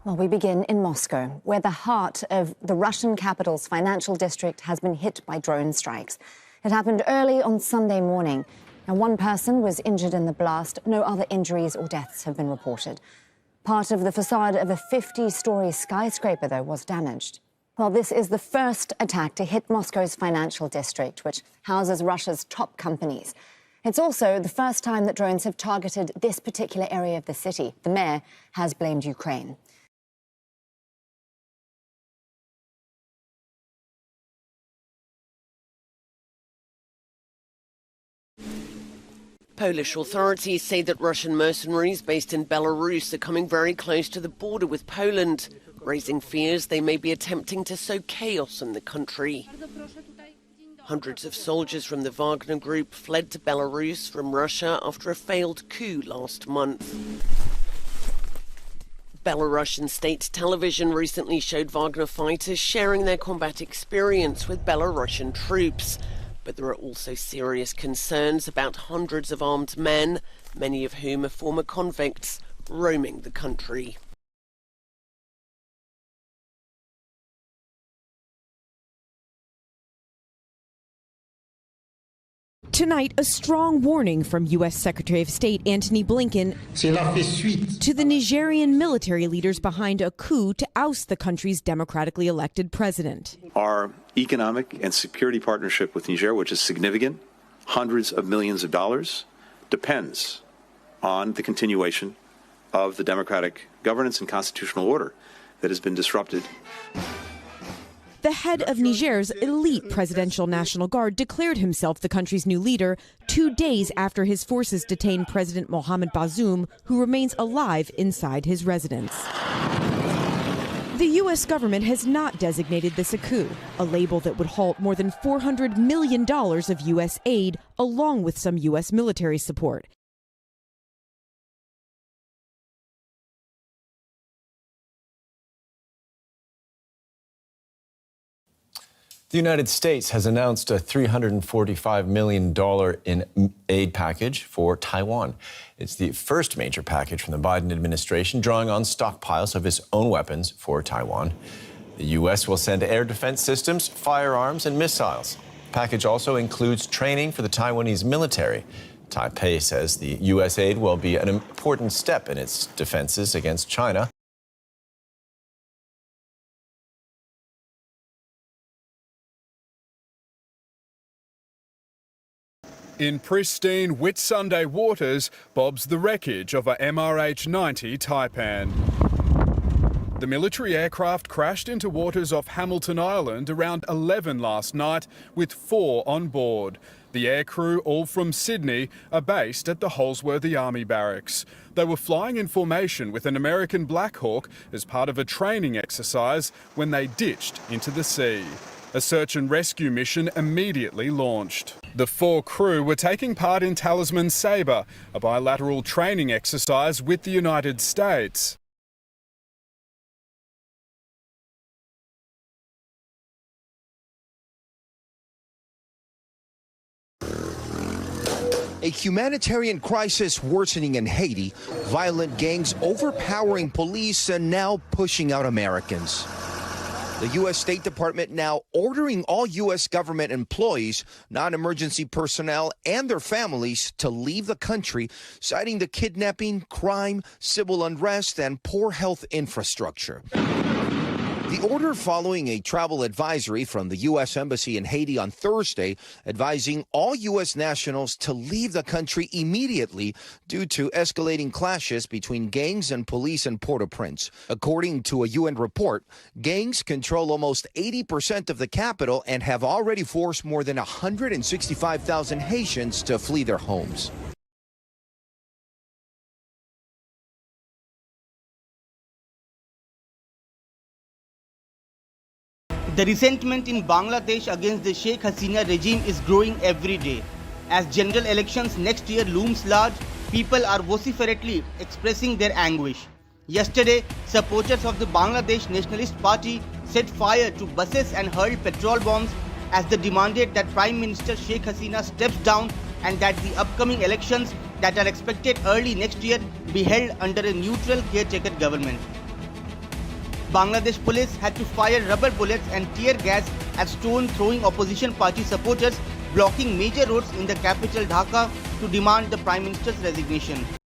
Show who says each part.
Speaker 1: Well, we begin in Moscow, where the heart of the Russian capital's financial district has been hit by drone strikes. It happened early on Sunday morning. Now, one person was injured in the blast. No other injuries or deaths have been reported. Part of the facade of a 50-story skyscraper, though, was damaged. Well, this is the first attack to hit Moscow's financial district, which houses Russia's top companies. It's also the first time that drones have targeted this particular area of the city. The mayor has blamed Ukraine.
Speaker 2: Polish authorities say that Russian mercenaries based in Belarus are coming very close to the border with Poland, raising fears they may be attempting to sow chaos in the country. Hundreds of soldiers from the Wagner Group fled to Belarus from Russia after a failed coup last month. Belarusian state television recently showed Wagner fighters sharing their combat experience with Belarusian troops. But there are also serious concerns about hundreds of armed men, many of whom are former convicts, roaming the country.
Speaker 3: Tonight, a strong warning from U.S. Secretary of State Antony Blinken to the Nigerian military leaders behind a coup to oust the country's democratically elected president.
Speaker 4: Our economic and security partnership with Niger, which is significant, hundreds of millions of dollars, depends on the continuation of the democratic governance and constitutional order that has been disrupted.
Speaker 3: The head of Niger's elite Presidential National Guard declared himself the country's new leader 2 days after his forces detained President Mohamed Bazoum, who remains alive inside his residence. The U.S. government has not designated this a coup, a label that would halt more than $400 million of U.S. aid, along with some U.S. military support.
Speaker 5: The United States has announced a $345 million in aid package for Taiwan. It's the first major package from the Biden administration, drawing on stockpiles of its own weapons for Taiwan. The U.S. will send air defense systems, firearms, and missiles. The package also includes training for the Taiwanese military. Taipei says the U.S. aid will be an important step in its defenses against China.
Speaker 6: In pristine Whitsunday waters bobs the wreckage of a MRH-90 Taipan. The military aircraft crashed into waters off Hamilton Island around 11 last night with 4 on board. The aircrew, all from Sydney, are based at the Holsworthy Army Barracks. They were flying in formation with an American Black Hawk as part of a training exercise when they ditched into the sea. A search and rescue mission immediately launched. The 4 crew were taking part in Talisman Sabre, a bilateral training exercise with the United States.
Speaker 7: A humanitarian crisis worsening in Haiti, violent gangs overpowering police and now pushing out Americans. The U.S. State Department now ordering all U.S. government employees, non-emergency personnel, and their families to leave the country, citing the kidnapping, crime, civil unrest, and poor health infrastructure. The order following a travel advisory from the U.S. Embassy in Haiti on Thursday, advising all U.S. nationals to leave the country immediately due to escalating clashes between gangs and police in Port-au-Prince. According to a UN report, gangs control almost 80% of the capital and have already forced more than 165,000 Haitians to flee their homes.
Speaker 8: The resentment in Bangladesh against the Sheikh Hasina regime is growing every day. As general elections next year looms large, people are vociferately expressing their anguish. Yesterday, supporters of the Bangladesh Nationalist Party set fire to buses and hurled petrol bombs as they demanded that Prime Minister Sheikh Hasina steps down and that the upcoming elections that are expected early next year be held under a neutral caretaker government. Bangladesh police had to fire rubber bullets and tear gas at stone-throwing opposition party supporters blocking major roads in the capital Dhaka to demand the Prime Minister's resignation.